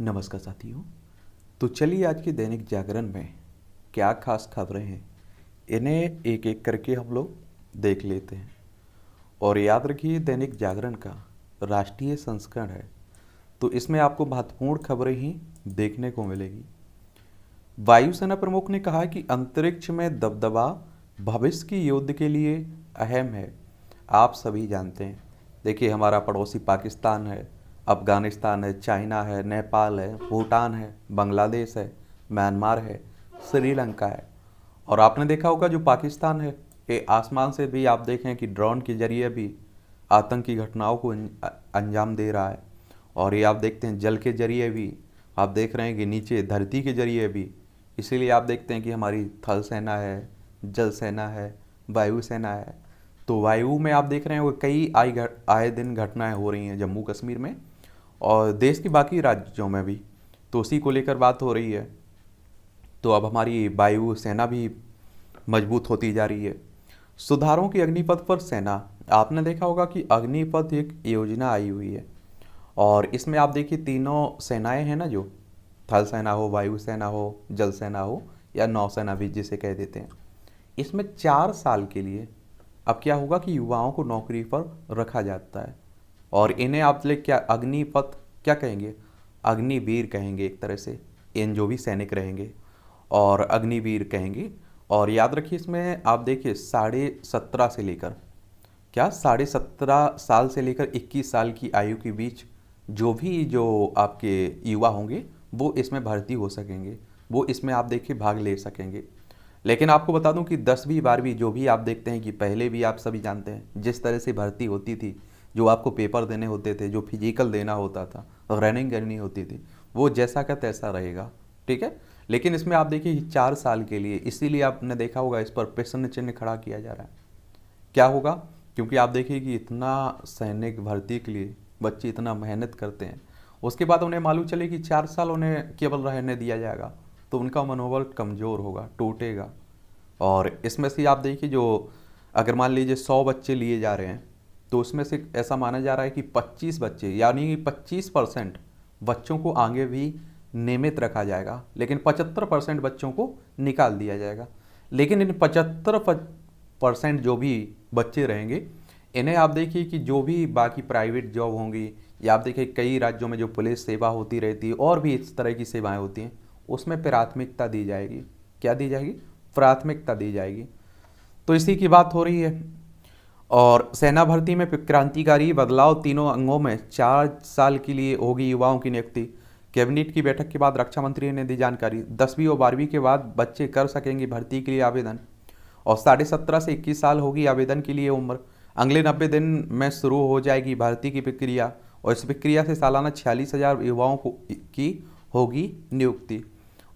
नमस्कार साथियों। तो चलिए आज के दैनिक जागरण में क्या खास खबरें हैं, इन्हें एक एक करके हम लोग देख लेते हैं। और याद रखिए, दैनिक जागरण का राष्ट्रीय संस्करण है, तो इसमें आपको महत्वपूर्ण खबरें ही देखने को मिलेगी। वायुसेना प्रमुख ने कहा कि अंतरिक्ष में दबदबा भविष्य की युद्ध के लिए अहम है। आप सभी जानते हैं, देखिए हमारा पड़ोसी पाकिस्तान है, अफगानिस्तान है, चाइना है, नेपाल है, भूटान है, बांग्लादेश है, म्यांमार है, श्रीलंका है। और आपने देखा होगा जो पाकिस्तान है, ये आसमान से भी आप देखें कि ड्रोन के जरिए भी आतंकी घटनाओं को अंजाम दे रहा है। और ये आप देखते हैं जल के जरिए भी, आप देख रहे हैं कि नीचे धरती के जरिए भी। इसीलिए आप देखते हैं कि हमारी थल सेना है, जल सेना है, वायु सेना है। तो वायु में आप देख रहे हैं वो कई आए दिन घटनाएं हो रही हैं जम्मू कश्मीर में और देश के बाकी राज्यों में भी। तो उसी को लेकर बात हो रही है। तो अब हमारी वायु सेना भी मजबूत होती जा रही है। सुधारों की अग्निपथ पर सेना, आपने देखा होगा कि अग्निपथ एक योजना आई हुई है और इसमें आप देखिए तीनों सेनाएं हैं ना, जो थल सेना हो, वायु सेना हो, जल सेना हो या नौसेना भी जिसे कह देते हैं। इसमें 4 साल के लिए अब क्या होगा कि युवाओं को नौकरी पर रखा जाता है और इन्हें आप ले क्या अग्निपथ क्या कहेंगे, अग्निवीर कहेंगे एक तरह से, इन जो भी सैनिक रहेंगे और अग्निवीर कहेंगे। और याद रखिए इसमें आप देखिए 17.5 से लेकर 17.5 साल से लेकर 21 साल की आयु के बीच जो आपके युवा होंगे वो इसमें भर्ती हो सकेंगे, वो इसमें आप देखिए भाग ले सकेंगे। लेकिन आपको बता दूं कि 10वीं 12वीं जो भी आप देखते हैं कि पहले भी आप सभी जानते हैं जिस तरह से भर्ती होती थी, जो आपको पेपर देने होते थे, जो फिजिकल देना होता था, रनिंग करनी होती थी, वो जैसा का तैसा रहेगा, ठीक है। लेकिन इसमें आप देखिए 4 साल के लिए, इसीलिए आपने देखा होगा इस पर प्रश्न चिन्ह खड़ा किया जा रहा है। क्या होगा, क्योंकि आप देखिए कि इतना सैनिक भर्ती के लिए बच्चे इतना मेहनत करते हैं, उसके बाद उन्हें मालूम चले कि 4 साल उन्हें केवल रहने दिया जाएगा तो उनका मनोबल कमज़ोर होगा, टूटेगा। और इसमें से आप देखिए जो अगर मान लीजिए 100 बच्चे लिए जा रहे हैं तो उसमें से ऐसा माना जा रहा है कि 25 बच्चे यानी 25% बच्चों को आगे भी नियमित रखा जाएगा, लेकिन 75% बच्चों को निकाल दिया जाएगा। लेकिन इन 75% जो भी बच्चे रहेंगे, इन्हें आप देखिए कि जो भी बाकी प्राइवेट जॉब होंगी या आप देखिए कई राज्यों में जो पुलिस सेवा होती रहती है और भी इस तरह की सेवाएं होती हैं, उसमें प्राथमिकता दी जाएगी। क्या दी जाएगी? प्राथमिकता दी जाएगी। तो इसी की बात हो रही है। और सेना भर्ती में क्रांतिकारी बदलाव, तीनों अंगों में 4 साल के लिए होगी युवाओं की नियुक्ति। कैबिनेट की बैठक के बाद रक्षा मंत्री ने दी जानकारी। 10वीं और 12वीं के बाद बच्चे कर सकेंगे भर्ती के लिए आवेदन और 17.5 से 21 साल होगी आवेदन के लिए उम्र। अगले 90 दिन में शुरू हो जाएगी भर्ती की प्रक्रिया और इस प्रक्रिया से सालाना 46,000 युवाओं की होगी नियुक्ति।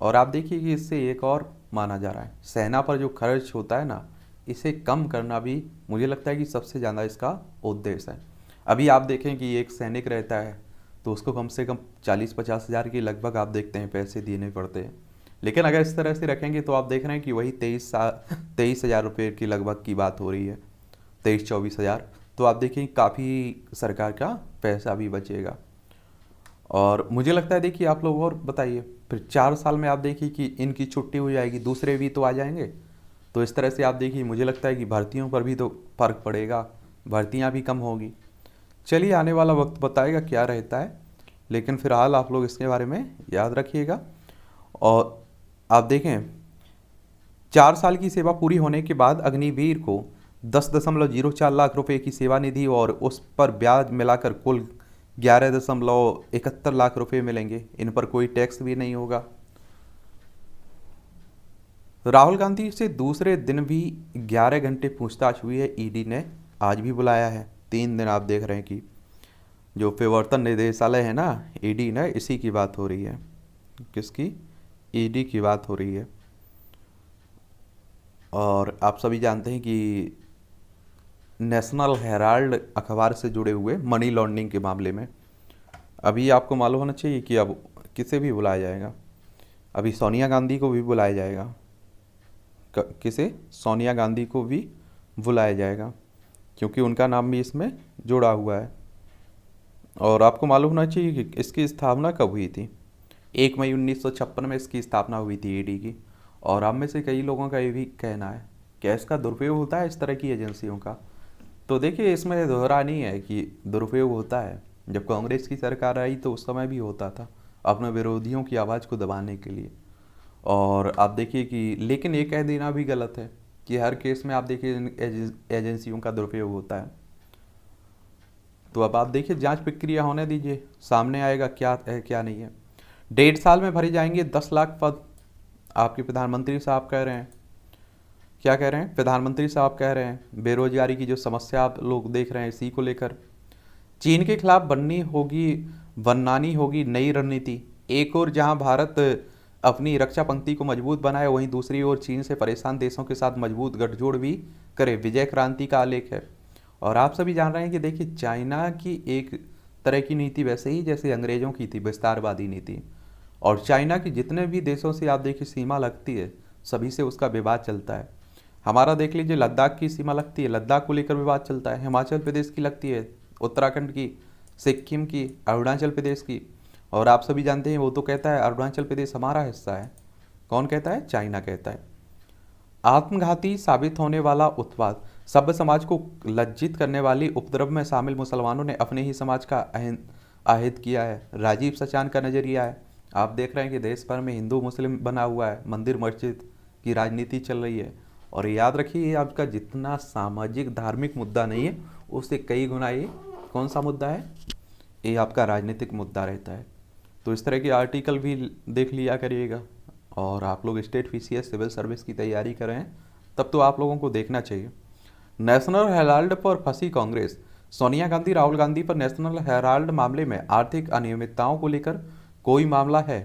और आप देखिए कि इससे एक और माना जा रहा है, सेना पर जो खर्च होता है ना, इसे कम करना भी मुझे लगता है कि सबसे ज़्यादा इसका उद्देश्य है। अभी आप देखें कि एक सैनिक रहता है तो उसको कम से कम 40-50 हज़ार के लगभग आप देखते हैं पैसे देने पड़ते हैं। लेकिन अगर इस तरह से रखेंगे तो आप देख रहे हैं कि वही 23,000 रुपये की लगभग की बात हो रही है, 23-24 हज़ार। तो आप देखें काफ़ी सरकार का पैसा भी बचेगा। और मुझे लगता है, देखिए आप लोग और बताइए, फिर 4 साल में आप देखिए कि इनकी छुट्टी हो जाएगी, दूसरे भी तो आ जाएंगे। तो इस तरह से आप देखिए मुझे लगता है कि भर्तियों पर भी तो फर्क पड़ेगा, भर्तियां भी कम होगी। चलिए आने वाला वक्त बताएगा क्या रहता है, लेकिन फिलहाल आप लोग इसके बारे में याद रखिएगा। और आप देखें 4 साल की सेवा पूरी होने के बाद अग्निवीर को 10.04 लाख रुपए की सेवा निधि और उस पर ब्याज मिलाकर कुल 11.71 लाख रुपए मिलेंगे। इन पर कोई टैक्स भी नहीं होगा। राहुल गांधी से दूसरे दिन भी 11 घंटे पूछताछ हुई है। ईडी ने आज भी बुलाया है। 3 दिन आप देख रहे हैं कि जो प्रवर्तन निदेशालय है ना, ईडी ने, इसी की बात हो रही है। किसकी? ईडी की बात हो रही है। और आप सभी जानते हैं कि नेशनल हेराल्ड अखबार से जुड़े हुए मनी लॉन्ड्रिंग के मामले में अभी आपको मालूम होना चाहिए कि अब किसे भी बुलाया जाएगा। अभी सोनिया गांधी को भी बुलाया जाएगा। किसे? सोनिया गांधी को भी बुलाया जाएगा क्योंकि उनका नाम भी इसमें जुड़ा हुआ है। और आपको मालूम होना चाहिए कि इसकी स्थापना कब हुई थी। 1 मई 1956 में इसकी स्थापना हुई थी ईडी की। और अब में से कई लोगों का ये भी कहना है कि इसका दुरुपयोग होता है इस तरह की एजेंसियों का। तो देखिए इसमें दोहरा नहीं है कि दुरुपयोग होता है। जब कांग्रेस की सरकार आई तो उस समय भी होता था अपने विरोधियों की आवाज़ को दबाने के लिए। और आप देखिए कि लेकिन ये कह देना भी गलत है कि हर केस में आप देखिए इन एजेंसियों का दुरुपयोग होता है। तो अब आप देखिए जांच प्रक्रिया होने दीजिए, सामने आएगा क्या है क्या नहीं है। 1.5 साल में भरे जाएंगे 10 लाख पद, आपके प्रधानमंत्री साहब कह रहे हैं। क्या कह रहे हैं? प्रधानमंत्री साहब कह रहे हैं बेरोजगारी की जो समस्या आप लोग देख रहे हैं इसी को लेकर। चीन के खिलाफ बनानी होगी नई रणनीति। एक और जहां भारत अपनी रक्षा पंक्ति को मजबूत बनाए, वहीं दूसरी ओर चीन से परेशान देशों के साथ मजबूत गठजोड़ भी करे, विजय क्रांति का आलेख है। और आप सभी जान रहे हैं कि देखिए चाइना की एक तरह की नीति वैसे ही जैसे अंग्रेजों की थी, विस्तारवादी नीति। और चाइना की जितने भी देशों से आप देखिए सीमा लगती है सभी से उसका विवाद चलता है। हमारा देख लीजिए लद्दाख की सीमा लगती है, लद्दाख को लेकर विवाद चलता है। हिमाचल प्रदेश की लगती है, उत्तराखंड की, सिक्किम की, अरुणाचल प्रदेश की। और आप सभी जानते हैं वो तो कहता है अरुणाचल प्रदेश हमारा हिस्सा है। कौन कहता है? चाइना कहता है। आत्मघाती साबित होने वाला उत्पाद। सभ्य समाज को लज्जित करने वाली उपद्रव में शामिल मुसलमानों ने अपने ही समाज का आहित किया है। राजीव सचान का नजरिया है। आप देख रहे हैं कि देश भर में हिंदू मुस्लिम बना हुआ है, मंदिर मस्जिद की राजनीति चल रही है। और याद रखिए ये आपका जितना सामाजिक धार्मिक मुद्दा नहीं है उससे कई गुना ये कौन सा मुद्दा है? ये आपका राजनीतिक मुद्दा रहता है। तो इस तरह के आर्टिकल भी देख लिया करिएगा। और आप लोग स्टेट पीसीएस सिविल सर्विस की तैयारी कर रहे हैं तब तो आप लोगों को देखना चाहिए। नेशनल हेराल्ड पर फंसी कांग्रेस। सोनिया गांधी राहुल गांधी पर नेशनल हेराल्ड मामले में आर्थिक अनियमितताओं को लेकर कोई मामला है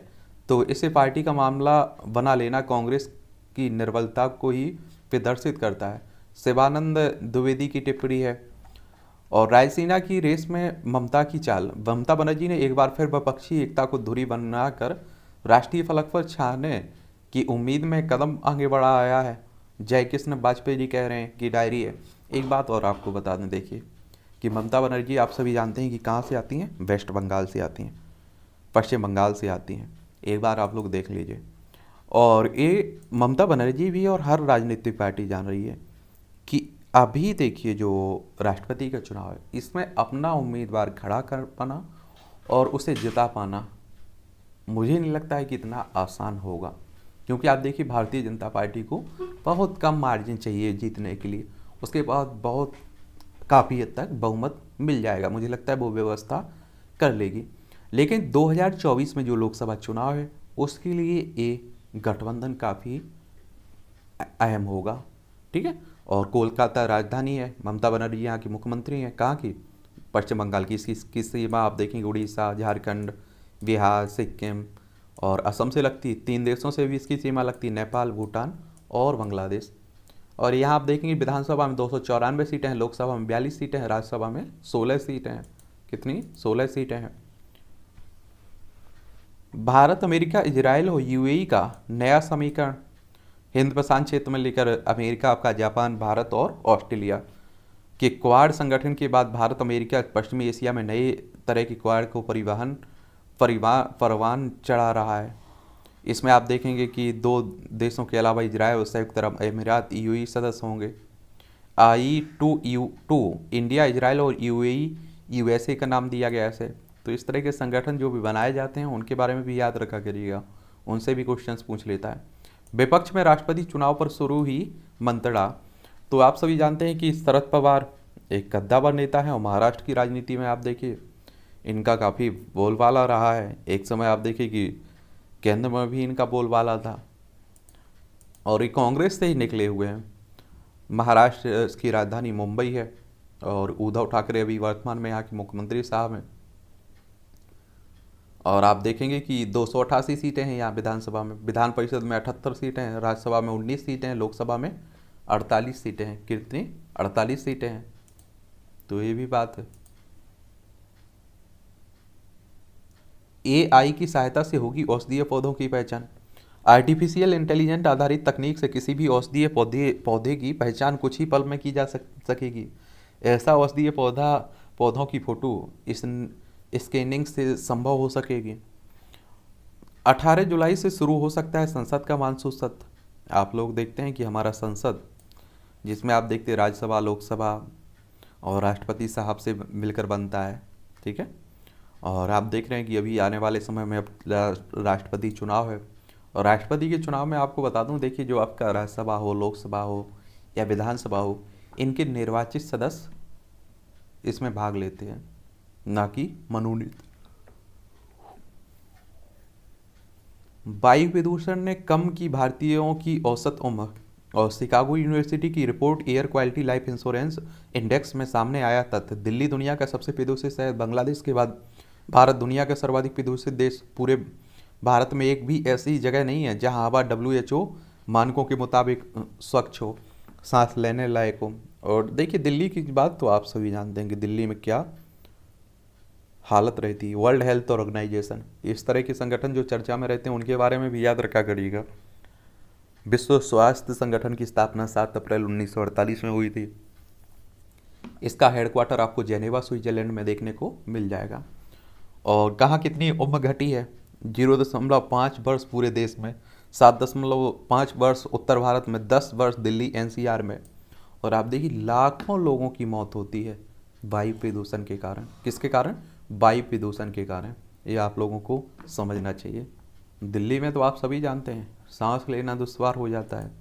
तो इसे पार्टी का मामला बना लेना कांग्रेस की निर्बलता को ही प्रदर्शित करता है। शिवानंद द्विवेदी की टिप्पणी है। और रायसीना की रेस में ममता की चाल। ममता बनर्जी ने एक बार फिर विपक्षी एकता को धुरी बनाकर राष्ट्रीय फलक पर छाने की उम्मीद में कदम आगे बढ़ाया है। जय कृष्ण वाजपेयी जी कह रहे हैं कि डायरी है। एक बात और आपको बता दें, देखिए कि ममता बनर्जी आप सभी जानते हैं कि कहाँ से आती हैं? वेस्ट बंगाल से आती हैं, पश्चिम बंगाल से आती हैं। एक बार आप लोग देख लीजिए। और ये ममता बनर्जी भी और हर राजनीतिक पार्टी जान रही है कि अभी देखिए जो राष्ट्रपति का चुनाव है इसमें अपना उम्मीदवार खड़ा कर पाना और उसे जिता पाना मुझे नहीं लगता है कि इतना आसान होगा। क्योंकि आप देखिए भारतीय जनता पार्टी को बहुत कम मार्जिन चाहिए जीतने के लिए, उसके बाद बहुत काफ़ी हद तक बहुमत मिल जाएगा। मुझे लगता है वो व्यवस्था कर लेगी। लेकिन 2024 में जो लोकसभा चुनाव है उसके लिए ये गठबंधन काफ़ी अहम होगा। ठीक है। और कोलकाता राजधानी है, ममता बनर्जी यहाँ की मुख्यमंत्री हैं। कहाँ की? पश्चिम बंगाल की। इसकी सीमा आप देखेंगे उड़ीसा, झारखंड, बिहार, सिक्किम और असम से लगती। 3 देशों से भी इसकी सीमा लगती, नेपाल, भूटान और बांग्लादेश। और यहाँ आप देखेंगे विधानसभा में 294 सीटें हैं, लोकसभा में 42 सीटें हैं, राज्यसभा में 16 सीटें हैं। कितनी? 16 सीटें हैं। भारत, अमेरिका, इजराइल और यूएई का नया समीकरण। हिंद प्रशांत क्षेत्र में लेकर अमेरिका, आपका जापान, भारत और ऑस्ट्रेलिया के क्वाड संगठन के बाद भारत, अमेरिका पश्चिमी एशिया में नए तरह की क्वाड को परवान चढ़ा रहा है। इसमें आप देखेंगे कि 2 देशों के अलावा इजराइल और संयुक्त अरब अमीरात यूएई सदस्य होंगे। I2U2 इंडिया, इजराइल और यूएई यूएसए का नाम दिया गया है। तो इस तरह के संगठन जो भी बनाए जाते हैं उनके बारे में भी याद रखा करिएगा, उनसे भी क्वेश्चंस पूछ लेता है। विपक्ष में राष्ट्रपति चुनाव पर शुरू ही मंत्रणा। तो आप सभी जानते हैं कि शरद पवार एक कद्दावर नेता है और महाराष्ट्र की राजनीति में आप देखिए इनका काफ़ी बोलबाला रहा है। एक समय आप देखिए कि केंद्र में भी इनका बोलबाला था और ये कांग्रेस से ही निकले हुए हैं। महाराष्ट्र की राजधानी मुंबई है और उद्धव ठाकरे अभी वर्तमान में यहाँ के मुख्यमंत्री साहब हैं। और आप देखेंगे कि 288 सीटें हैं यहाँ विधानसभा में, विधान परिषद में 78 सीटें हैं, राज्यसभा में 19 सीटें हैं, लोकसभा में 48 सीटें हैं। कितनी? 48 सीटें हैं। तो ये भी बात है। AI की सहायता से होगी औषधीय पौधों की पहचान। आर्टिफिशियल इंटेलिजेंट आधारित तकनीक से किसी भी औषधीय पौधे की पहचान कुछ ही पल में की जा सकेगी। ऐसा औषधीय पौधों की फोटो इस स्कैनिंग से संभव हो सकेगी। 18 जुलाई से शुरू हो सकता है संसद का मानसून सत्र। आप लोग देखते हैं कि हमारा संसद, जिसमें आप देखते हैं राज्यसभा, लोकसभा और राष्ट्रपति साहब से मिलकर बनता है, ठीक है। और आप देख रहे हैं कि अभी आने वाले समय में अब राष्ट्रपति चुनाव है, और राष्ट्रपति के चुनाव में आपको बता दूं, देखिए जो आपका राज्यसभा हो, लोकसभा हो या विधानसभा हो, इनके निर्वाचित सदस्य इसमें भाग लेते हैं, ना कि मनोनीत। वायु प्रदूषण ने कम की भारतीयों की औसत उम्र, और शिकागो यूनिवर्सिटी की report air quality life insurance index में सामने आया तथ्य, दिल्ली दुनिया का सबसे प्रदूषित शहर, बांग्लादेश के बाद भारत दुनिया का सर्वाधिक प्रदूषित देश। पूरे भारत में एक भी ऐसी जगह नहीं है जहां हवा WHO मानकों के मुताबिक स्वच्छ हो, सांस लेने लायक हो। और देखिए दिल्ली की बात तो आप सभी जानते हैं कि दिल्ली में क्या हालत रहती है। वर्ल्ड हेल्थ ऑर्गेनाइजेशन, इस तरह के संगठन जो चर्चा में रहते हैं, उनके बारे में भी याद रखा करिएगा। विश्व स्वास्थ्य संगठन की स्थापना 7 अप्रैल 1948 में हुई थी। इसका हेडक्वार्टर आपको जेनेवा, स्विट्जरलैंड में देखने को मिल जाएगा। और कहाँ कितनी उम्र घटी है? 0.5 वर्ष पूरे देश में, 7.5 वर्ष उत्तर भारत में, 10 वर्ष दिल्ली NCR में। और आप देखिए लाखों लोगों की मौत होती है वायु प्रदूषण के कारण। किसके कारण? वायु प्रदूषण के कारण। ये आप लोगों को समझना चाहिए। दिल्ली में तो आप सभी जानते हैं सांस लेना दुश्वार हो जाता है।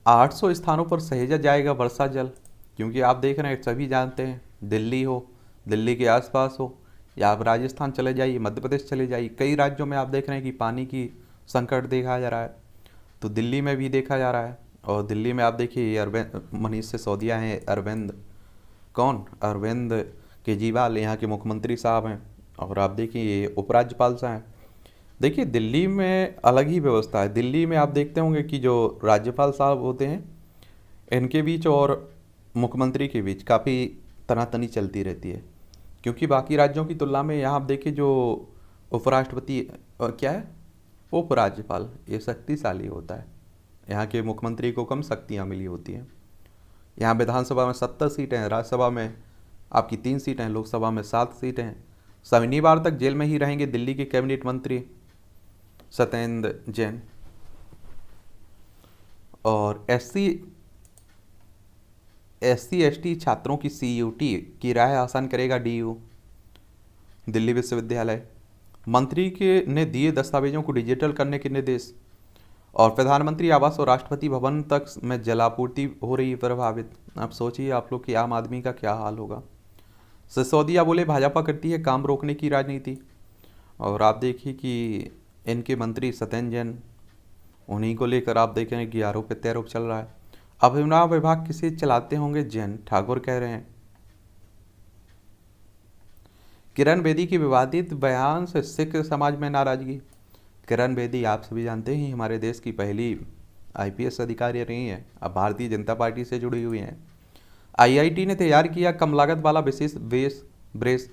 800 स्थानों पर सहेजा जाएगा वर्षा जल, क्योंकि आप देख रहे हैं, सभी जानते हैं, दिल्ली हो, दिल्ली के आसपास हो, या आप राजस्थान चले जाइए, मध्य प्रदेश चले जाइए, कई राज्यों में आप देख रहे हैं कि पानी की संकट देखा जा रहा है। तो दिल्ली में भी देखा जा रहा है। और दिल्ली में आप देखिए मनीष सिसोदिया हैं, अरविंद केजरीवाल यहाँ के मुख्यमंत्री साहब हैं, और आप देखिए ये उपराज्यपाल साहब हैं। देखिए दिल्ली में अलग ही व्यवस्था है। दिल्ली में आप देखते होंगे कि जो राज्यपाल साहब होते हैं, इनके बीच और मुख्यमंत्री के बीच काफ़ी तनातनी चलती रहती है, क्योंकि बाकी राज्यों की तुलना में यहाँ आप देखिए जो उपराष्ट्रपति क्या है, उपराज्यपाल, ये शक्तिशाली होता है। यहाँ के मुख्यमंत्री को कम शक्तियाँ मिली होती हैं। यहाँ विधानसभा में 70 सीटें हैं, राज्यसभा में आपकी 3 सीटें हैं, लोकसभा में 7 सीटें हैं। शनिवार तक जेल में ही रहेंगे दिल्ली के कैबिनेट मंत्री सत्येंद्र जैन। और SC/ST छात्रों की CUT की राह आसान करेगा DU, दिल्ली विश्वविद्यालय। मंत्री के ने दिए दस्तावेजों को डिजिटल करने के निर्देश। और प्रधानमंत्री आवास और राष्ट्रपति भवन तक में जलापूर्ति हो रही प्रभावित। आप सोचिए आप लोग कि आम आदमी का क्या हाल होगा। सिसोदिया बोले भाजपा करती है काम रोकने की राजनीति। और आप देखिए कि इनके मंत्री सत्येंद्र जैन, उन्हीं को लेकर आप देख रहे हैं कि आरोप प्रत्यारोप चल रहा है। अभिनव विभाग किसे चलाते होंगे? जैन ठाकुर कह रहे हैं। किरण बेदी के विवादित बयान से सिख समाज में नाराजगी। किरण बेदी आप सभी जानते हैं हमारे देश की पहली IPS अधिकारी रही हैं, अब भारतीय जनता पार्टी से जुड़ी हुई हैं। IIT ने तैयार किया कम लागत वाला विशेष ब्रेस।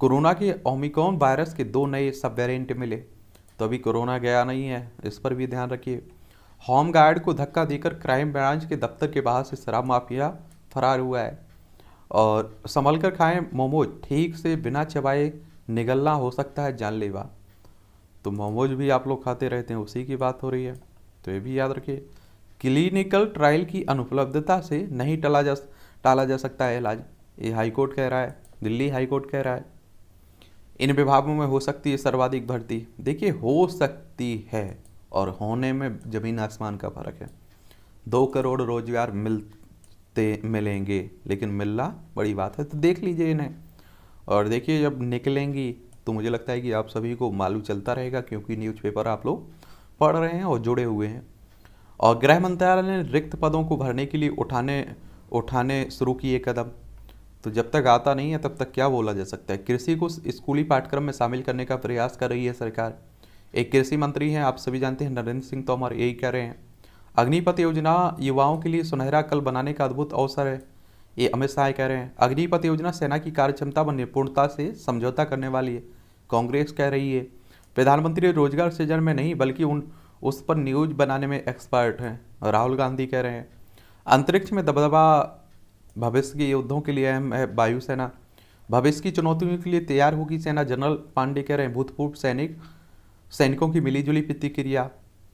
कोरोना के ओमिक्रॉन वायरस के 2 नए सब वेरिएंट मिले, तो अभी कोरोना गया नहीं है, इस पर भी ध्यान रखिए। होमगार्ड को धक्का देकर क्राइम ब्रांच के दफ्तर के बाहर से शराब माफिया फरार हुआ है। और संभल कर खाएं मोमोज, ठीक से बिना चबाए निगलना हो सकता है जानलेवा। तो मोमोज भी आप लोग खाते रहते हैं, उसी की बात हो रही है, तो ये भी याद रखिए। क्लिनिकल ट्रायल की अनुपलब्धता से नहीं टाला जा सकता है इलाज, ये हाईकोर्ट कह रहा है, दिल्ली हाईकोर्ट कह रहा है। इन विभागों में हो सकती है सर्वाधिक भर्ती। देखिए हो सकती है और होने में जमीन आसमान का फर्क है। 2 करोड़ रोजगार मिलेंगे, लेकिन मिलना बड़ी बात है, तो देख लीजिए इन्हें। और देखिए जब निकलेंगी तो मुझे लगता है कि आप सभी को मालूम चलता रहेगा, क्योंकि न्यूज़पेपर आप लोग पढ़ रहे हैं और जुड़े हुए हैं। और गृह मंत्रालय ने रिक्त पदों को भरने के लिए उठाने शुरू किए कदम। तो जब तक आता नहीं है तब तक क्या बोला जा सकता है। कृषि को स्कूली पाठ्यक्रम में शामिल करने का प्रयास कर रही है सरकार। एक कृषि मंत्री हैं, आप सभी जानते हैं, नरेंद्र सिंह तोमर, यही कह रहे हैं। अग्निपथ योजना युवाओं के लिए सुनहरा कल बनाने का अद्भुत अवसर है, ये अमित शाह कह रहे हैं। अग्निपथ योजना सेना की कार्यक्षमता व निपुणता से समझौता करने वाली है, कांग्रेस कह रही है। प्रधानमंत्री रोजगार सृजन में नहीं बल्कि उस पर न्यूज बनाने में एक्सपर्ट हैं, राहुल गांधी कह रहे हैं। अंतरिक्ष में दबदबा भविष्य के युद्धों के लिए अहम है वायुसेना। भविष्य की चुनौतियों के लिए तैयार होगी सेना, जनरल पांडे कह रहे हैं। भूतपूर्व सैनिकों की मिलीजुली प्रतिक्रिया।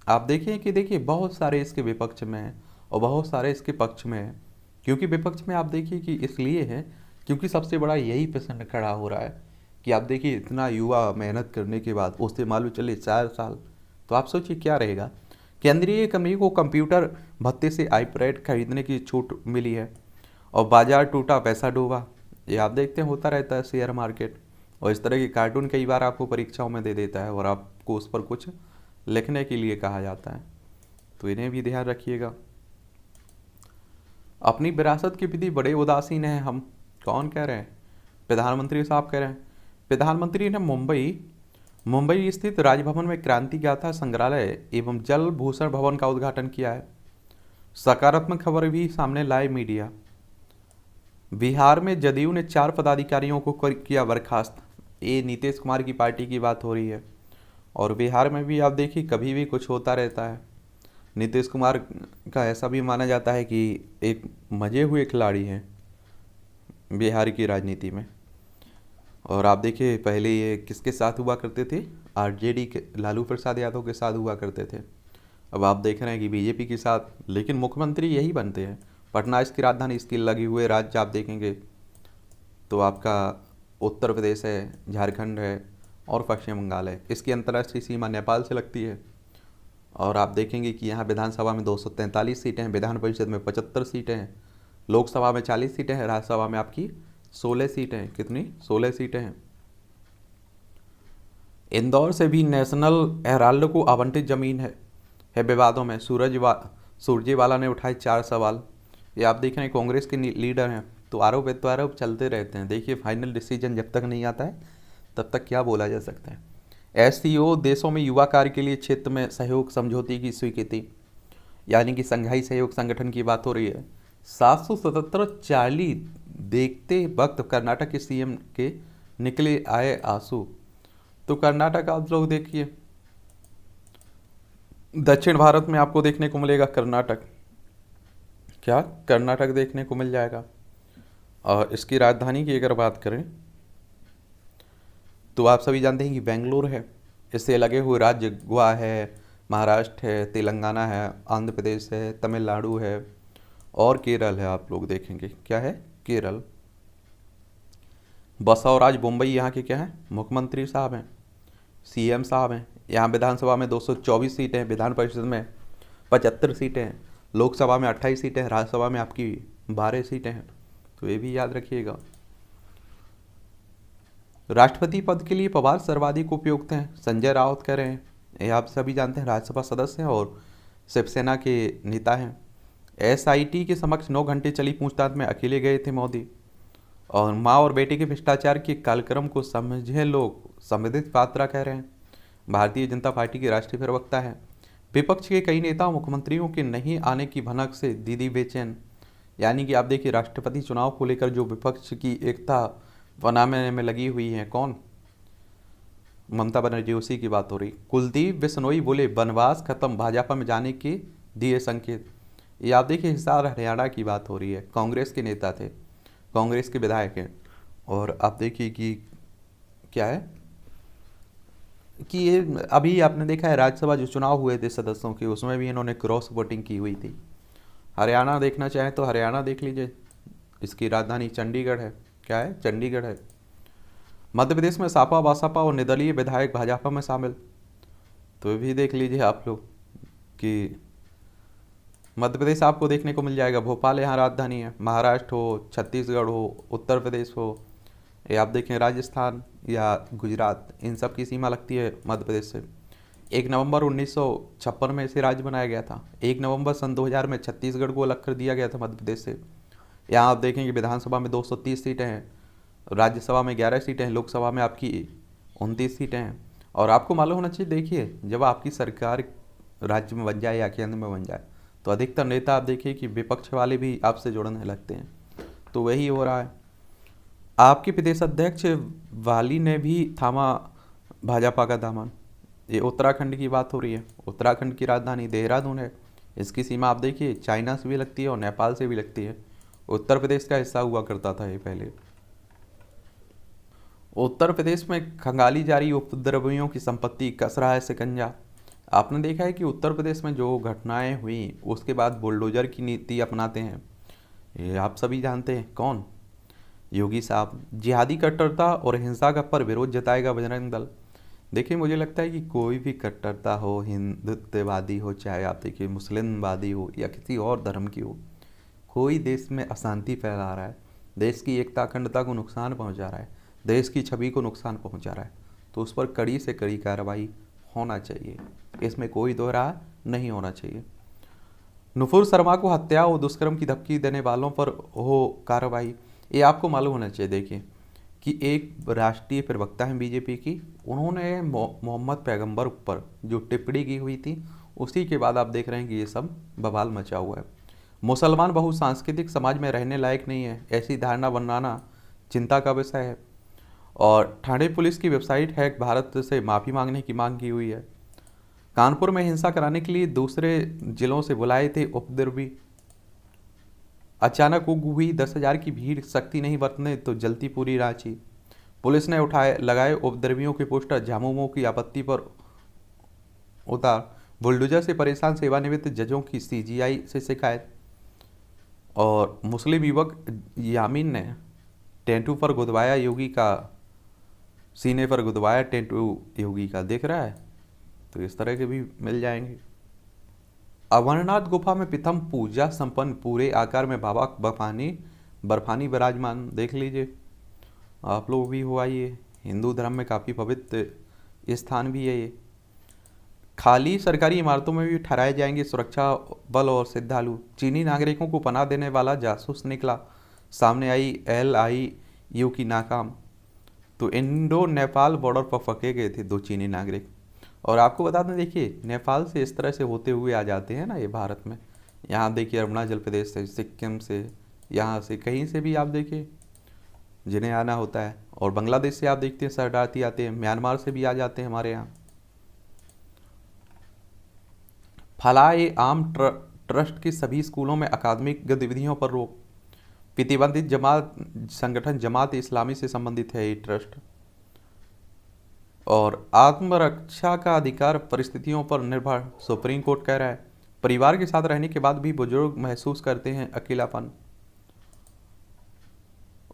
आप देखें कि देखिए बहुत सारे इसके विपक्ष में हैं और बहुत सारे इसके पक्ष में हैं। क्योंकि विपक्ष में आप देखिए कि इसलिए है क्योंकि सबसे बड़ा यही प्रश्न खड़ा हो रहा है कि आप देखिए इतना युवा मेहनत करने के बाद उससे मालूम चले 4 साल, तो आप सोचिए क्या रहेगा। केंद्रीय कंपनी को कंप्यूटर भत्ते से आईपैड खरीदने की छूट मिली है और बाजार टूटा पैसा डूबा। ये आप देखते हैं होता रहता है शेयर मार्केट, और इस तरह के कार्टून कई बार आपको परीक्षाओं में दे देता है और आपको उस पर कुछ लिखने के लिए कहा जाता है, तो इन्हें भी ध्यान रखिएगा। अपनी विरासत के प्रति बड़े उदासीन हैं हम। कौन कह रहे हैं? प्रधानमंत्री साहब कह रहे हैं। प्रधानमंत्री ने मुंबई स्थित राजभवन में क्रांति गाथा संग्रहालय एवं जल भूषण भवन का उद्घाटन किया है। सकारात्मक खबर भी सामने लाए मीडिया। बिहार में जदयू ने 4 पदाधिकारियों को किया बर्खास्त। ये नीतीश कुमार की पार्टी की बात हो रही है। और बिहार में भी आप देखिए कभी भी कुछ होता रहता है। नीतीश कुमार का ऐसा भी माना जाता है कि एक मजे हुए खिलाड़ी हैं बिहार की राजनीति में। और आप देखिए पहले ये किसके साथ हुआ करते थे? आरजेडी के लालू प्रसाद यादव के साथ हुआ करते थे। अब आप देख रहे हैं कि बीजेपी के साथ, लेकिन मुख्यमंत्री यही बनते हैं। पटना इसकी राजधानी, इसके लगे हुए राज्य आप देखेंगे तो आपका उत्तर प्रदेश है, झारखंड है और पश्चिम बंगाल है। इसकी अंतर्राष्ट्रीय सीमा नेपाल से लगती है। और आप देखेंगे कि यहाँ विधानसभा में 243 सीटें हैं, विधान परिषद में 75 सीटें हैं, लोकसभा में 40 सीटें हैं, राज्यसभा में आपकी 16 सीटें हैं। कितनी? 16 सीटें हैं। इंदौर से भी नेशनल हेराल्ड को आवंटित जमीन है विवादों में। सुरजेवाला ने उठाए 4 सवाल। ये आप देख रहे हैं कांग्रेस के लीडर हैं, तो आरोप प्रत्यारोप चलते रहते हैं। देखिए फाइनल डिसीजन जब तक नहीं आता है तब तक क्या बोला जा सकता है। एससीओ देशों में युवा कार्य के लिए क्षेत्र में सहयोग समझौते की स्वीकृति, यानी कि संघाई सहयोग संगठन की बात हो रही है। 777 चार्ली देखते वक्त कर्नाटक के सीएम के निकले आए आंसू। तो कर्नाटक आप लोग देखिए, दक्षिण भारत में आपको देखने को मिलेगा कर्नाटक। क्या कर्नाटक देखने को मिल जाएगा? और इसकी राजधानी की अगर बात करें तो आप सभी जानते हैं कि बेंगलुरु है। इससे लगे हुए राज्य गोवा है, महाराष्ट्र है, तेलंगाना है, आंध्र प्रदेश है, तमिलनाडु है और केरल है। आप लोग देखेंगे क्या है? केरल। बसवराज मुंबई यहाँ के क्या हैं? मुख्यमंत्री साहब हैं, सीएम साहब हैं। यहाँ विधानसभा में 224 सीटें हैं, विधान परिषद में 75 सीटें हैं, लोकसभा में 28 सीटें हैं, राज्यसभा में आपकी 12 सीटें हैं। तो ये भी याद रखिएगा। राष्ट्रपति पद के लिए पवार सर्वाधिक उपयुक्त हैं, संजय राउत कह रहे हैं। ये आप सभी जानते हैं, राज्यसभा सदस्य हैं और शिवसेना के नेता हैं। एसआईटी के समक्ष 9 घंटे चली पूछताछ में अकेले गए थे मोदी। और माँ और बेटे के भ्रष्टाचार के कार्यक्रम को समझे लोग, संविदित पात्रा कह रहे हैं। भारतीय जनता पार्टी के राष्ट्रीय प्रवक्ता हैं। विपक्ष के कई नेता मुख्यमंत्रियों के नहीं आने की भनक से दीदी बेचैन। यानी कि आप देखिए राष्ट्रपति चुनाव को लेकर जो विपक्ष की एकता बनाने में लगी हुई है, कौन? ममता बनर्जी, उसी की बात हो रही। कुलदीप बिश्नोई बोले बनवास खत्म, भाजपा में जाने के दिए संकेत। ये आप देखिए हिसार हरियाणा की बात हो रही है। कांग्रेस के नेता थे, कांग्रेस के विधायक हैं। और आप देखिए कि क्या है कि ये अभी आपने देखा है राज्यसभा जो चुनाव हुए थे सदस्यों के, उसमें भी इन्होंने क्रॉस वोटिंग की हुई थी। हरियाणा देखना चाहें तो हरियाणा देख लीजिए, इसकी राजधानी चंडीगढ़ है। क्या है? चंडीगढ़ है। मध्य प्रदेश में सपा बसपा और निर्दलीय विधायक भाजपा में शामिल, तो ये भी देख लीजिए आप लोग कि मध्य प्रदेश आपको देखने को मिल जाएगा। भोपाल यहाँ राजधानी है। महाराष्ट्र हो, छत्तीसगढ़ हो, उत्तर प्रदेश हो, या आप देखें राजस्थान या गुजरात, इन सब की सीमा लगती है मध्य प्रदेश से। 1 नवंबर 1956 में इसे राज्य बनाया गया था। 1 नवंबर सन 2000 में छत्तीसगढ़ को अलग कर दिया गया था मध्य प्रदेश से। यहाँ आप देखेंगे विधानसभा में 230 सीटें हैं, राज्यसभा में 11 सीटें हैं, लोकसभा में आपकी 29 सीटें हैं। और आपको मालूम होना चाहिए, देखिए जब आपकी सरकार राज्य में बन जाए या केंद्र में बन जाए तो अधिकतर नेता आप देखिए कि विपक्ष वाले भी आपसे जुड़ने लगते हैं। तो वही हो रहा है। आपके प्रदेश अध्यक्ष वाली ने भी थामा भाजपा का दामन। ये उत्तराखंड की बात हो रही है। उत्तराखंड की राजधानी देहरादून है। इसकी सीमा आप देखिए चाइना से भी लगती है और नेपाल से भी लगती है। उत्तर प्रदेश का हिस्सा हुआ करता था ये पहले। उत्तर प्रदेश में खंगाली जारी उपद्रवियों की संपत्ति कस रहा है शिकंजा। आपने देखा है कि उत्तर प्रदेश में जो घटनाएं हुई उसके बाद बुलडोजर की नीति अपनाते हैं। ये आप सभी जानते हैं कौन? योगी साहब। जिहादी कट्टरता और हिंसा का पर विरोध जताएगा बजरंग दल। देखिए, मुझे लगता है कि कोई भी कट्टरता हो, हिंदुत्ववादी हो, चाहे आप देखिए मुस्लिमवादी हो या किसी और धर्म की हो, कोई देश में अशांति फैला रहा है, देश की एकता अखंडता को नुकसान पहुंचा रहा है, देश की छवि को नुकसान पहुंचा रहा है, तो उस पर कड़ी से कड़ी कार्रवाई होना चाहिए। इसमें कोई दो राह नहीं होना चाहिए। नुपुर शर्मा को हत्या और दुष्कर्म की धमकी देने वालों पर हो कार्रवाई। ये आपको मालूम होना चाहिए। देखिए कि एक राष्ट्रीय प्रवक्ता है बीजेपी की, उन्होंने मोहम्मद पैगंबर पर जो टिप्पणी की हुई थी, उसी के बाद आप देख रहे हैं कि ये सब बवाल मचा हुआ है। मुसलमान बहुसांस्कृतिक समाज में रहने लायक नहीं है, ऐसी धारणा बनाना चिंता का विषय है। और ठाणे पुलिस की वेबसाइट हैक भारत से माफ़ी मांगने की मांग की हुई है। कानपुर में हिंसा कराने के लिए दूसरे जिलों से बुलाए थे उपद्रवी। अचानक उग हुई 10,000 की भीड़, सख्ती नहीं बरतने तो जलती पूरी रांची। पुलिस ने लगाए उपद्रवियों के पोस्टर, झामुमो की आपत्ति पर उतार। बुलडोजर से परेशान सेवानिवृत्त जजों की सीजीआई से शिकायत। और मुस्लिम युवक यामीन ने टेंटू पर गुदवाया योगी का, सीने पर गुदवाया टेंटू योगी का, दिख रहा है। तो इस तरह के भी मिल जाएंगे। अमरनाथ गुफा में प्रथम पूजा संपन्न, पूरे आकार में बाबा बर्फानी विराजमान। देख लीजिए, आप लोग भी हो आइए। हिंदू धर्म में काफ़ी पवित्र स्थान भी है ये। खाली सरकारी इमारतों में भी ठहराए जाएंगे सुरक्षा बल और श्रद्धालु। चीनी नागरिकों को पनाह देने वाला जासूस निकला, सामने आई LIU की नाकाम। तो इंडो नेपाल बॉर्डर पर फंसे गए थे 2 चीनी नागरिक। और आपको बता दें, देखिए नेपाल से इस तरह से होते हुए आ जाते हैं ना ये भारत में। यहाँ देखिए अरुणाचल प्रदेश से, सिक्किम से, यहाँ से कहीं से भी आप देखिए जिन्हें आना होता है। और बांग्लादेश से आप देखते हैं शरणार्थी आते हैं, म्यांमार से भी आ जाते हैं हमारे यहाँ। फलाह आम ट्रस्ट की सभी स्कूलों में अकादमिक गतिविधियों पर रोक। प्रतिबंधित जमात संगठन जमात इस्लामी से संबंधित है ये ट्रस्ट। और आत्मरक्षा का अधिकार परिस्थितियों पर निर्भर, सुप्रीम कोर्ट कह रहा है। परिवार के साथ रहने के बाद भी बुजुर्ग महसूस करते हैं अकेलापन।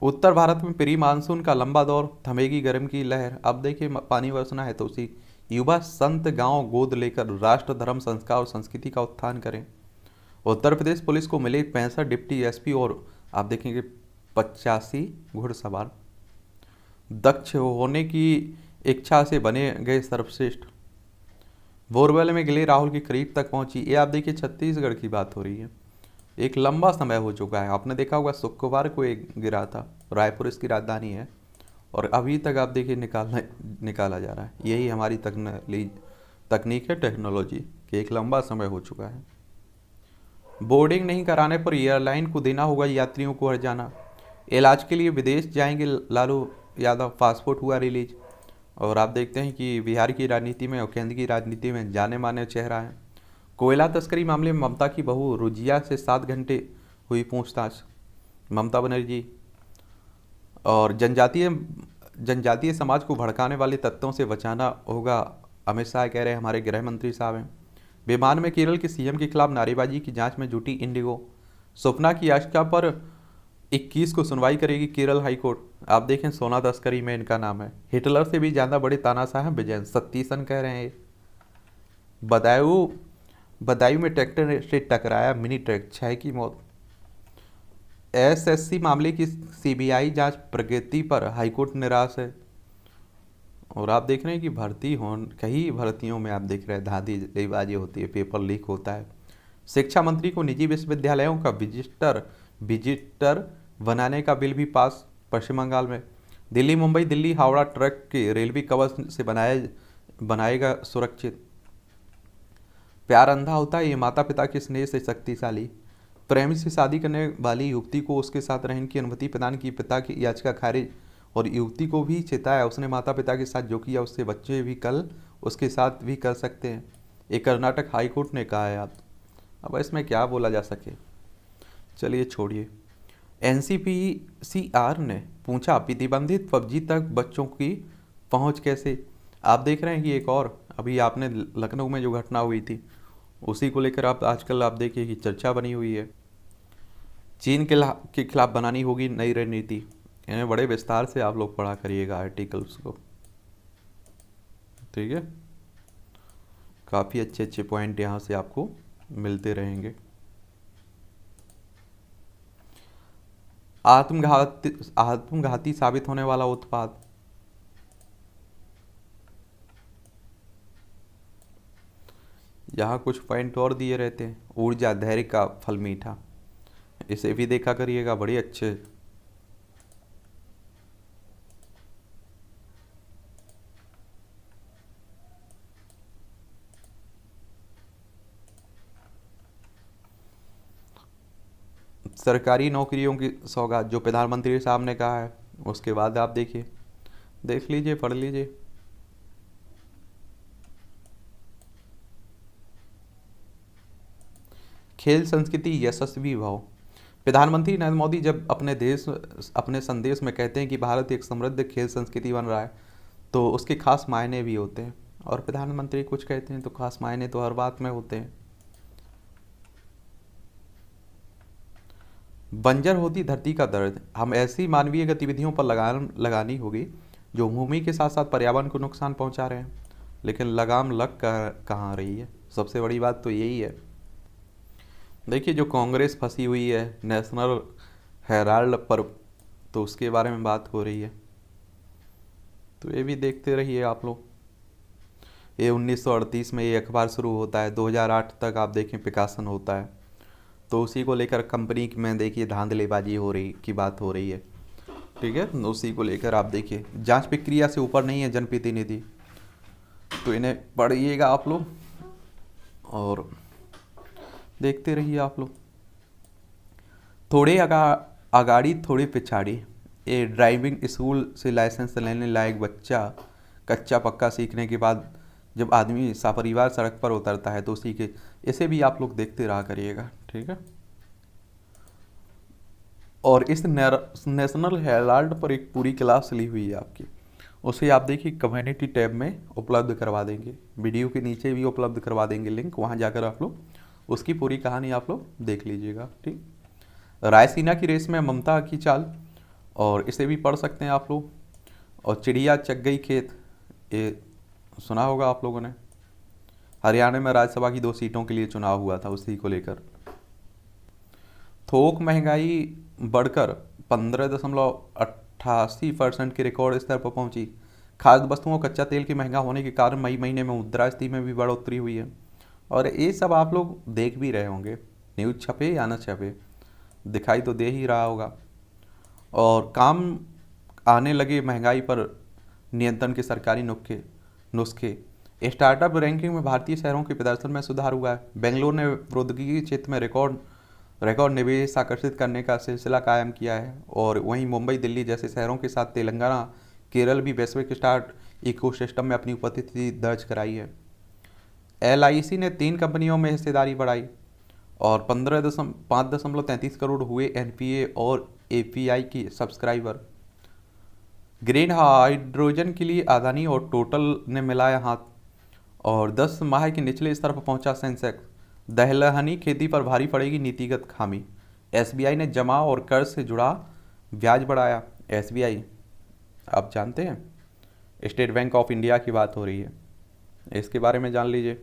उत्तर भारत में प्री मानसून का लंबा दौर, थमेगी गर्म की लहर। अब देखिए पानी बरसना है तो उसी युवा संत गांव गोद लेकर राष्ट्र, धर्म, संस्कार और संस्कृति का उत्थान करें। उत्तर प्रदेश पुलिस को मिले 65 डिप्टी SP और आप देखेंगे 85 घुड़सवार। दक्ष होने की इच्छा से बने गए सर्वश्रेष्ठ। बोरवेल में गिले राहुल के करीब तक पहुंची। ये आप देखिए छत्तीसगढ़ की बात हो रही है। एक लंबा समय हो चुका है, आपने देखा होगा शुक्रवार को एक गिरा था। रायपुर इसकी राजधानी है और अभी तक आप देखिए निकाला जा रहा है। यही हमारी तकनीक है, टेक्नोलॉजी कि एक लंबा समय हो चुका है। बोर्डिंग नहीं कराने पर एयरलाइन को देना होगा यात्रियों को हर्जाना। इलाज के लिए विदेश जाएंगे लालू यादव, पासपोर्ट हुआ रिलीज। और आप देखते हैं कि बिहार की राजनीति में और केंद्र की राजनीति में जाने माने चेहरा है। कोयला तस्करी मामले में ममता की बहू रुजिया से 7 घंटे हुई पूछताछ, ममता बनर्जी। और जनजातीय समाज को भड़काने वाले तत्वों से बचाना होगा, अमित शाह कह रहे हैं, हमारे गृह मंत्री साहब हैं। विमान में केरल के CM के खिलाफ नारेबाजी की जांच में जुटी इंडिगो। स्वप्ना की याचिका पर 21 को सुनवाई करेगी केरल हाईकोर्ट। आप देखें सोना तस्करी में इनका नाम है। हिटलर से भी ज़्यादा बड़े तानाशाह हैं विजयन, सतीशन कह रहे हैं। बदायूं में ट्रैक्टर से टकराया मिनी ट्रक, 6 की मौत। SSC मामले की CBI जांच प्रगति पर हाईकोर्ट निराश है। और आप देख रहे हैं कि कई भर्तियों में आप देख रहे हैं धांधलीबाजी होती है, पेपर लीक होता है। शिक्षा मंत्री को निजी विश्वविद्यालयों का विजिटर बनाने का बिल भी पास पश्चिम बंगाल में। दिल्ली मुंबई दिल्ली हावड़ा ट्रक के रेलवे कवच से बनाएगा सुरक्षित। प्यार अंधा होता है, ये माता पिता के स्नेह से शक्तिशाली। प्रेमी से शादी करने वाली युवती को उसके साथ रहने की अनुमति प्रदान की, पिता की याचिका खारिज। और युवती को भी चेताया, उसने माता पिता के साथ जो किया उससे बच्चे भी कल उसके साथ भी कर सकते हैं, एक कर्नाटक हाईकोर्ट ने कहा है। अब इसमें क्या बोला जा सके, चलिए छोड़िए। एनसीपीसीआर ने पूछा, प्रतिबंधित पबजी तक बच्चों की पहुंच कैसे। आप देख रहे हैं कि एक और अभी आपने लखनऊ में जो घटना हुई थी उसी को लेकर आप आजकल आप देखिए कि चर्चा बनी हुई है। चीन के खिलाफ बनानी होगी नई रणनीति। इन्हें बड़े विस्तार से आप लोग पढ़ा करिएगा आर्टिकल्स को, ठीक है। काफ़ी अच्छे अच्छे पॉइंट यहाँ से आपको मिलते रहेंगे। आत्मघाती साबित होने वाला उत्पाद, यहाँ कुछ पॉइंट और दिए रहते हैं। ऊर्जा धैर्य का फल मीठा, इसे भी देखा करिएगा, बड़ी अच्छे। सरकारी नौकरियों की सौगात जो प्रधानमंत्री साहब ने कहा है, उसके बाद आप देखिए, देख लीजिए, पढ़ लीजिए। खेल संस्कृति यशस्वी भाव, प्रधानमंत्री नरेंद्र मोदी जब अपने संदेश में कहते हैं कि भारत एक समृद्ध खेल संस्कृति बन रहा है, तो उसके खास मायने भी होते हैं। और प्रधानमंत्री कुछ कहते हैं तो खास मायने तो हर बात में होते हैं। बंजर होती धरती का दर्द, हम ऐसी मानवीय गतिविधियों पर लगाम लगानी होगी जो भूमि के साथ साथ पर्यावरण को नुकसान पहुंचा रहे हैं, लेकिन लगाम लग कहाँ रही है। सबसे बड़ी बात तो यही है। देखिए, जो कांग्रेस फंसी हुई है नेशनल हेराल्ड पर, तो उसके बारे में बात हो रही है, तो ये भी देखते रहिए आप लोग। ये 1938 में ये अखबार शुरू होता है, 2008 तक आप देखें प्रकाशन होता है, तो उसी को लेकर कंपनी में देखिए धांधलेबाजी हो रही की बात हो रही है, ठीक है। उसी को लेकर आप देखिए, जांच प्रक्रिया से ऊपर नहीं है जनप्रतिनिधि, तो इन्हें पढ़िएगा आप लोग और देखते रहिए आप लोग। थोड़े अगाड़ी थोड़े पिछाड़ी, ये ड्राइविंग स्कूल से लाइसेंस लेने लायक बच्चा कच्चा पक्का सीखने के बाद जब आदमी सपरिवार सड़क पर उतरता है तो उसी के, इसे भी आप लोग देखते रहा करिएगा, ठीक है। और इस नेशनल हेराल्ड पर एक पूरी क्लास ली हुई है आपकी, उसे आप देखिए कम्युनिटी टैब में उपलब्ध करवा देंगे, वीडियो के नीचे भी उपलब्ध करवा देंगे लिंक, वहाँ जाकर आप लोग उसकी पूरी कहानी आप लोग देख लीजिएगा, ठीक। रायसीना की रेस में ममता की चाल, और इसे भी पढ़ सकते हैं आप लोग। और चिड़िया चग गई खेत, ये सुना होगा आप लोगों ने। हरियाणा में राज्यसभा की 2 सीटों के लिए चुनाव हुआ था, उसी को लेकर। थोक महंगाई बढ़कर 15.88% के रिकॉर्ड स्तर पर पहुंची। खाद्य वस्तुओं कच्चा तेल के महंगा होने के कारण मई महीने में मुद्रास्फीति में भी बढ़ोतरी हुई है। और ये सब आप लोग देख भी रहे होंगे, न्यूज़ छपे या न छपे, दिखाई तो दे ही रहा होगा। और काम आने लगे महंगाई पर नियंत्रण के सरकारी नुस्खे। स्टार्टअप रैंकिंग में भारतीय शहरों के प्रदर्शन में सुधार हुआ है। बेंगलोर ने प्रौद्योगिकी क्षेत्र में रिकॉर्ड निवेश आकर्षित करने का सिलसिला कायम किया है। और वहीं मुंबई, दिल्ली जैसे शहरों के साथ तेलंगाना, केरल भी वैश्विक स्टार्ट इकोसिस्टम में अपनी उपस्थिति दर्ज कराई है। LIC ने 3 कंपनियों में हिस्सेदारी बढ़ाई और 5.33 करोड़ हुए NPA और API की सब्सक्राइबर। ग्रीन हाइड्रोजन के लिए अदानी और टोटल ने मिलाया हाथ और 10 माह के निचले स्तर पर पहुंचा सेंसेक्स। दलहनी खेती पर भारी पड़ेगी नीतिगत खामी। SBI ने जमा और कर्ज से जुड़ा ब्याज बढ़ाया। SBI आप जानते हैं, स्टेट बैंक ऑफ इंडिया की बात हो रही है, इसके बारे में जान लीजिए,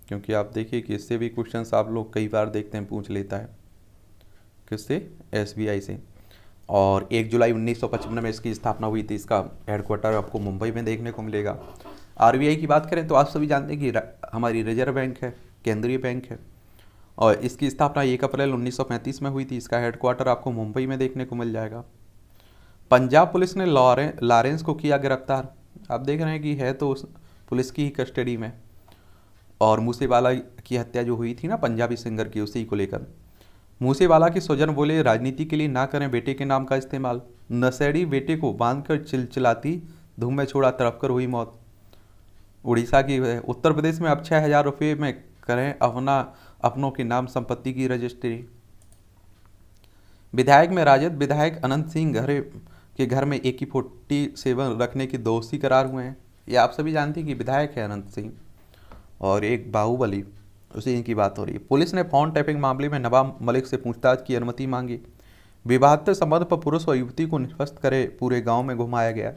क्योंकि आप देखिए कि इससे भी क्वेश्चंस आप लोग कई बार देखते हैं, पूछ लेता है। किससे? SBI से। और 1 जुलाई 1955 में इसकी स्थापना हुई थी। इसका हेडक्वार्टर आपको मुंबई में देखने को मिलेगा। RBI की बात करें तो आप सभी जानते हैं कि हमारी रिजर्व बैंक है, केंद्रीय बैंक है, और इसकी स्थापना 1 अप्रैल 1935 में हुई थी। इसका हेडक्वार्टर आपको मुंबई में देखने को मिल जाएगा। पंजाब पुलिस ने लॉरेंस को किया गिरफ्तार। आप देख रहे हैं कि है तो पुलिस की ही कस्टडी में। और मूसेवाला की हत्या जो हुई थी ना पंजाबी सिंगर की, उसी को लेकर मूसेवाला के स्वजन बोले राजनीति के लिए ना करें बेटे के नाम का इस्तेमाल। नशेड़ी बेटे को बांधकर चिलचिलाती धूम में छोड़ा, तड़प कर हुई मौत। उड़ीसा की है। उत्तर प्रदेश में अब 6,000 रुपये में करें अपनों के नाम संपत्ति की रजिस्ट्री। विधायक में राजद विधायक अनंत सिंह घरे के घर में AK-47 रखने की दोषी करार हुए हैं। ये आप सभी जानते हैं कि विधायक है अनंत सिंह। और एक बाहुबली, उसी की बात हो रही है। पुलिस ने फोन टैपिंग मामले में नवाब मलिक से पूछताछ की अनुमति मांगी। विवादित संबंध पर पुरुष और युवती को निष्पस्त करे पूरे गांव में घुमाया गया।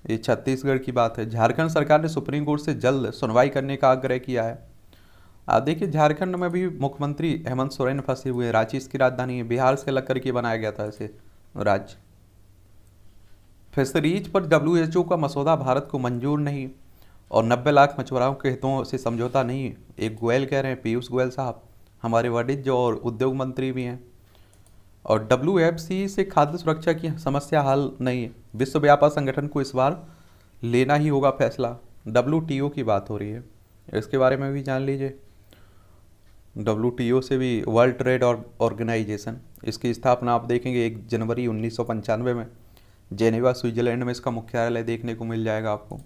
ये छत्तीसगढ़ की बात है। झारखंड सरकार ने सुप्रीम कोर्ट से जल्द सुनवाई करने का आग्रह किया है। आप देखिए, झारखंड में भी मुख्यमंत्री हेमंत सोरेन फंसे हुए हैं। रांची इसकी राजधानी है। बिहार से अलग करके बनाया गया था ऐसे राज्य। फिशरीज पर WHO का मसौदा भारत को मंजूर नहीं और 90 लाख मछुआरों के हितों से समझौता नहीं। एक गोयल कह रहे हैं, पीयूष गोयल साहब, हमारे वाणिज्य और उद्योग मंत्री भी हैं। और WFC से खाद्य सुरक्षा की समस्या हल नहीं है। विश्व व्यापार संगठन को इस बार लेना ही होगा फैसला। WTO की बात हो रही है, इसके बारे में भी जान लीजिए। WTO से भी वर्ल्ड ट्रेड ऑर्गेनाइजेशन, इसकी स्थापना आप देखेंगे 1 जनवरी 1995 में जेनेवा स्विट्जरलैंड में इसका मुख्यालय देखने को मिल जाएगा आपको।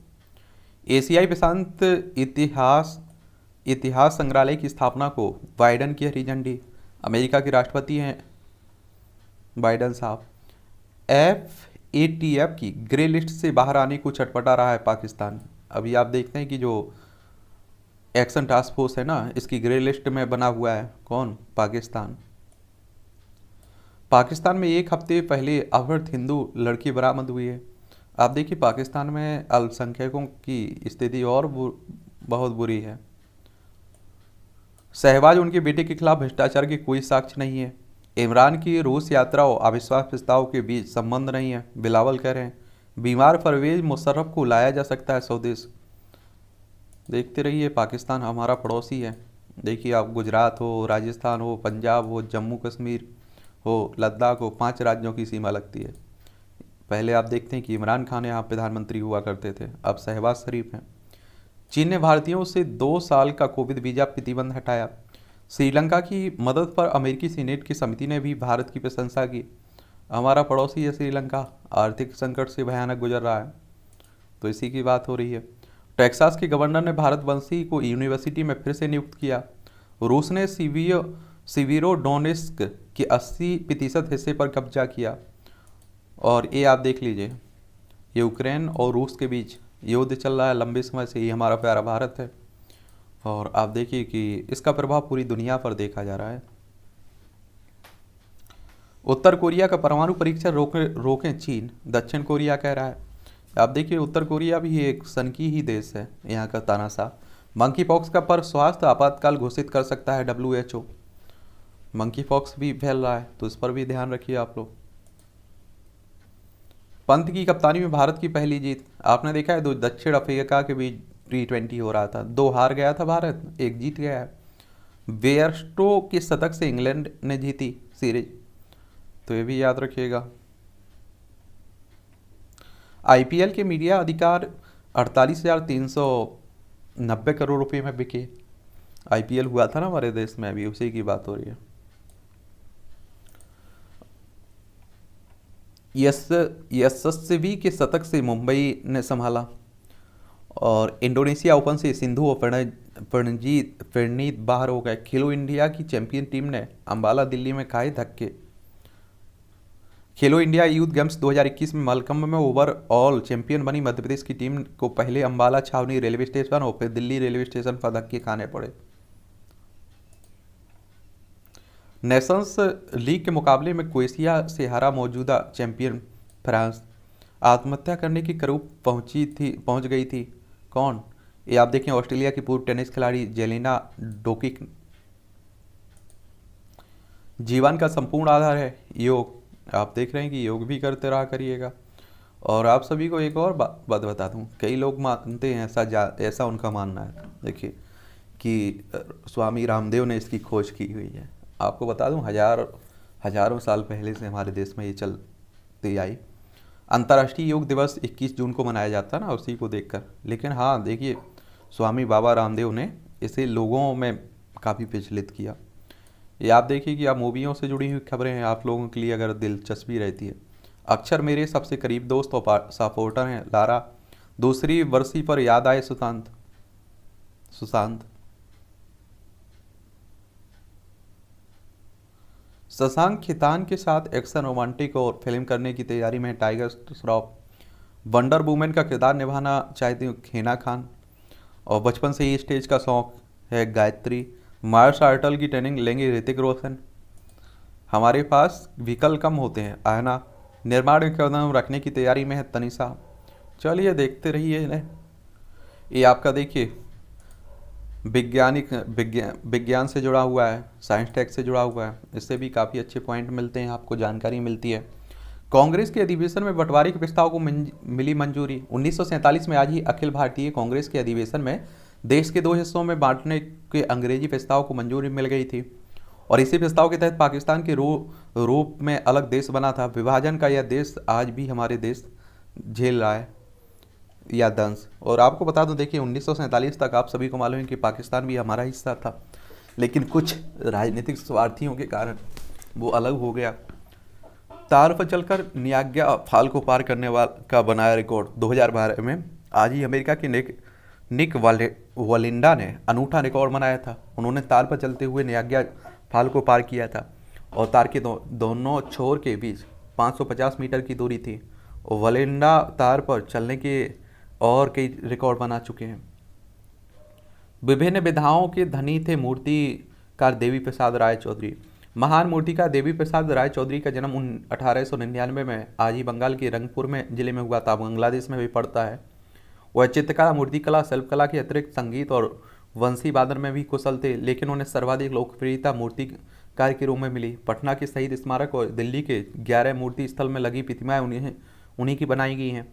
एशियाई प्रशांत इतिहास संग्रहालय की स्थापना को बाइडन की हरी झंडी। अमेरिका के राष्ट्रपति हैं बाइडन साहब। FATF की ग्रे लिस्ट से बाहर आने को छटपटा रहा है पाकिस्तान। अभी आप देखते हैं कि जो एक्शन टास्क फोर्स है ना, इसकी ग्रे लिस्ट में बना हुआ है कौन? पाकिस्तान। पाकिस्तान में एक हफ्ते पहले अवैध हिंदू लड़की बरामद हुई है। आप देखिए, पाकिस्तान में अल्पसंख्यकों की स्थिति और बहुत बुरी है। शहबाज उनके बेटे के खिलाफ भ्रष्टाचार की कोई साक्ष्य नहीं है। इमरान की रूस यात्रा और अविश्वास प्रस्ताव के बीच संबंध नहीं है। बिलावल कह रहे हैं बीमार परवेज मुशर्रफ को लाया जा सकता है स्वदेश। देखते रहिए, पाकिस्तान हमारा पड़ोसी है। देखिए आप, गुजरात हो, राजस्थान हो, पंजाब हो, जम्मू कश्मीर हो, लद्दाख हो, 5 राज्यों की सीमा लगती है। पहले आप देखते हैं कि इमरान खान यहाँ प्रधानमंत्री हुआ करते थे, अब शहबाज शरीफ हैं। चीन ने भारतीयों से 2 साल का कोविड वीजा प्रतिबंध हटाया। श्रीलंका की मदद पर अमेरिकी सीनेट की समिति ने भी भारत की प्रशंसा की। हमारा पड़ोसी है श्रीलंका, आर्थिक संकट से भयानक गुजर रहा है, तो इसी की बात हो रही है। टेक्सास के गवर्नर ने भारतवंशी को यूनिवर्सिटी में फिर से नियुक्त किया। रूस ने सिवीरोडोनेस्क के 80% हिस्से पर कब्जा किया। और ये आप देख लीजिए, ये यूक्रेन और रूस के बीच युद्ध चल रहा है लंबे समय से। ये हमारा प्यारा भारत है और आप देखिए कि इसका प्रभाव पूरी दुनिया पर देखा जा रहा है। उत्तर कोरिया का परमाणु परीक्षण रोकें चीन, दक्षिण कोरिया कह रहा है। आप देखिए, उत्तर कोरिया भी एक सनकी ही देश है। यहाँ का तानाशाह मंकी पॉक्स का पर स्वास्थ्य आपातकाल घोषित कर सकता है WHO। मंकी पॉक्स भी फैल रहा है, तो इस पर भी ध्यान रखिए आप लोग। पंत की कप्तानी में भारत की पहली जीत। आपने देखा है, 2 दक्षिण अफ्रीका के बीच T20 हो रहा था, 2 हार गया था भारत, 1 जीत गया है। बेयरस्टो के शतक से इंग्लैंड ने जीती सीरीज, तो ये भी याद रखिएगा। IPL के मीडिया अधिकार 48,390 करोड़ रुपए में बिके। IPL हुआ था ना हमारे देश में, अभी उसी की बात हो रही है। यशस्वी के शतक से मुंबई ने संभाला। और इंडोनेशिया ओपन से सिंधु और प्रणीत बाहर हो गए। खेलो इंडिया की चैंपियन टीम ने अंबाला दिल्ली में खाए धक्के। खेलो इंडिया यूथ गेम्स 2021 में मलकम में ओवरऑल चैंपियन बनी मध्य प्रदेश की टीम को पहले अंबाला छावनी रेलवे स्टेशन और फिर दिल्ली रेलवे स्टेशन पर धक्के खाने पड़े। नेशंस लीग के मुकाबले में क्रोएशिया से हारा मौजूदा चैंपियन फ्रांस। आत्महत्या करने की करीब पहुंच गई थी। कौन? ये आप देखें, ऑस्ट्रेलिया की पूर्व टेनिस खिलाड़ी जेलेना डोकिक। जीवन का संपूर्ण आधार है योग। आप देख रहे हैं कि योग भी करते रहा करिएगा। और आप सभी को एक और बात बता दूं, कई लोग मानते हैं ऐसा उनका मानना है, देखिए, कि स्वामी रामदेव ने इसकी खोज की हुई है। आपको बता दूं, हजारों साल पहले से हमारे देश में ये चलती आई। अंतर्राष्ट्रीय योग दिवस 21 जून को मनाया जाता है ना, उसी को देखकर। लेकिन हाँ देखिए, स्वामी बाबा रामदेव ने इसे लोगों में काफ़ी प्रचलित किया। ये आप देखिए कि आप मूवियों से जुड़ी हुई खबरें हैं, आप लोगों के लिए अगर दिलचस्पी रहती है। अक्षर मेरे सबसे करीब दोस्त और सपोर्टर हैं। लारा, दूसरी वर्षी पर याद आए सुशांत। शशांक खेतान के साथ एक्शन रोमांटिक और फिल्म करने की तैयारी में टाइगर श्रॉफ। वंडर वुमेन का किरदार निभाना चाहती हूँ हिना खान। और बचपन से ही स्टेज का शौक है गायत्री। मार्शल आर्टल की ट्रेनिंग लेंगे ऋतिक रोशन। हमारे पास विकल्प कम होते हैं आहना। निर्माण में कदम रखने की तैयारी में है तनिषा। चलिए देखते रहिए इन्हें। ये आपका देखिए विज्ञान से जुड़ा हुआ है, साइंस टेक से जुड़ा हुआ है, इससे भी काफ़ी अच्छे पॉइंट मिलते हैं, आपको जानकारी मिलती है। कांग्रेस के अधिवेशन में बंटवारे के प्रस्ताव को मिली मंजूरी। 1947 में आज ही अखिल भारतीय कांग्रेस के अधिवेशन में देश के 2 हिस्सों में बांटने के अंग्रेजी प्रस्ताव को मंजूरी मिल गई थी। और इसी प्रस्ताव के तहत पाकिस्तान के रूप में अलग देश बना था। विभाजन का यह देश आज भी हमारे देश झेल रहा है या दंश। और आपको बता दूं, देखिए 1947 तक आप सभी को मालूम है कि पाकिस्तान भी हमारा हिस्सा था, लेकिन कुछ राजनीतिक स्वार्थियों के कारण वो अलग हो गया। तार पर चलकर नियाग्रा फाल को पार करने वाला का बनाया रिकॉर्ड। 2012 में आज ही अमेरिका के निक वालिंडा ने अनूठा रिकॉर्ड बनाया था। उन्होंने तार पर चलते हुए नियाग्रा फाल को पार किया था और तार के दोनों छोर के बीच 550 मीटर की दूरी थी। वालिंडा तार पर चलने के और कई रिकॉर्ड बना चुके हैं। विभिन्न विधाओं के धनी थे मूर्तिकार देवी प्रसाद राय चौधरी। महान मूर्तिकार देवी प्रसाद राय चौधरी का जन्म 1899 में आज ही बंगाल के रंगपुर में जिले में हुआ था। बांग्लादेश में भी पड़ता है। वह चित्रकला, मूर्तिकला, शिल्पकला के अतिरिक्त संगीत और वंशी वादन में भी कुशल थे, लेकिन उन्हें सर्वाधिक लोकप्रियता मूर्तिकार के रूप में मिली। पटना के शहीद स्मारक और दिल्ली के 11 मूर्ति स्थल में लगी प्रतिमाएं उन्हीं की बनाई गई हैं।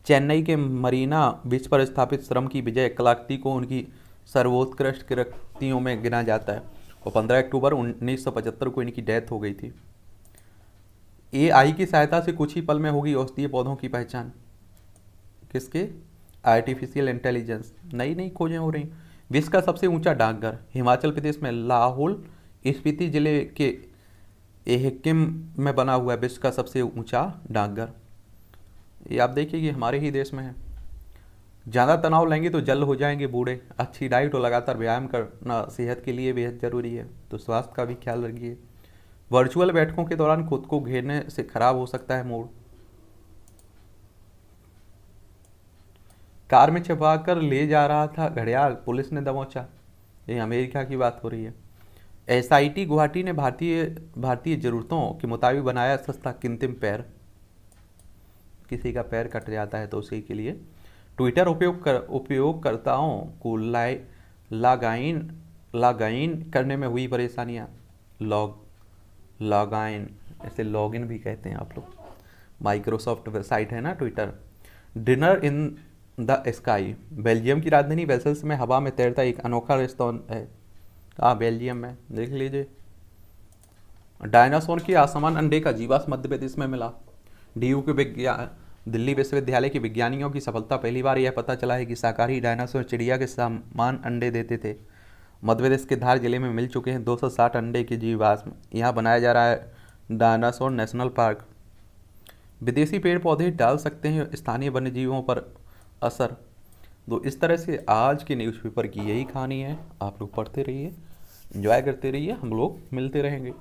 चेन्नई के मरीना बीच पर स्थापित श्रम की विजय कलाकृति को उनकी सर्वोत्कृष्ट कृतियों में गिना जाता है। और 15 अक्टूबर 1975 को इनकी डेथ हो गई थी। AI की सहायता से कुछ ही पल में होगी औषधीय पौधों की पहचान। किसके? आर्टिफिशियल इंटेलिजेंस, नई नई खोजें हो रही। विश्व का सबसे ऊंचा डाकघर हिमाचल प्रदेश में लाहौल स्पीति जिले के एहकिम में बना हुआ है विश्व का सबसे ऊंचा डाकघर। ये आप देखिए कि हमारे ही देश में है। ज़्यादा तनाव लेंगे तो जल्द हो जाएंगे बूढ़े। अच्छी डाइट और लगातार व्यायाम करना सेहत के लिए बेहद ज़रूरी है, तो स्वास्थ्य का भी ख्याल रखिए। वर्चुअल बैठकों के दौरान खुद को घेरने से खराब हो सकता है मूड। कार में छिपा कर ले जा रहा था घड़ियाल, पुलिस ने दबोचा। ये अमेरिका की बात हो रही है। SIT गुवाहाटी ने भारतीय ज़रूरतों के मुताबिक बनाया सस्ता कृत्रिम पैर। किसी का पैर कट जाता है तो उसी के लिए। ट्विटर उपयोगकर्ताओं को लॉगिन करने में हुई परेशानियां। लॉगिन ऐसे लॉगिन भी कहते हैं आप लोग। माइक्रोसॉफ्ट वेबसाइट है ना Twitter. Dinner in the sky, Belgium की राजधानी ब्रसेल्स में हवा में तैरता एक अनोखा रेस्तरां है। बेल्जियम में, देख लीजिए। डायनासोर के आसमान अंडे का जीवाश्म मध्य प्रदेश में मिला। दिल्ली विश्वविद्यालय के विज्ञानियों की सफलता। पहली बार यह पता चला है कि शाकाहारी डायनासोर चिड़िया के समान अंडे देते थे। मध्य प्रदेश के धार जिले में मिल चुके हैं 260 अंडे के जीवाश्म। यहाँ बनाया जा रहा है डायनासोर नेशनल पार्क। विदेशी पेड़ पौधे डाल सकते हैं स्थानीय वन्यजीवों पर असर। तो इस तरह से आज के न्यूज़पेपर की यही कहानी है। आप लोग पढ़ते रहिए, एंजॉय करते रहिए, हम लोग मिलते रहेंगे।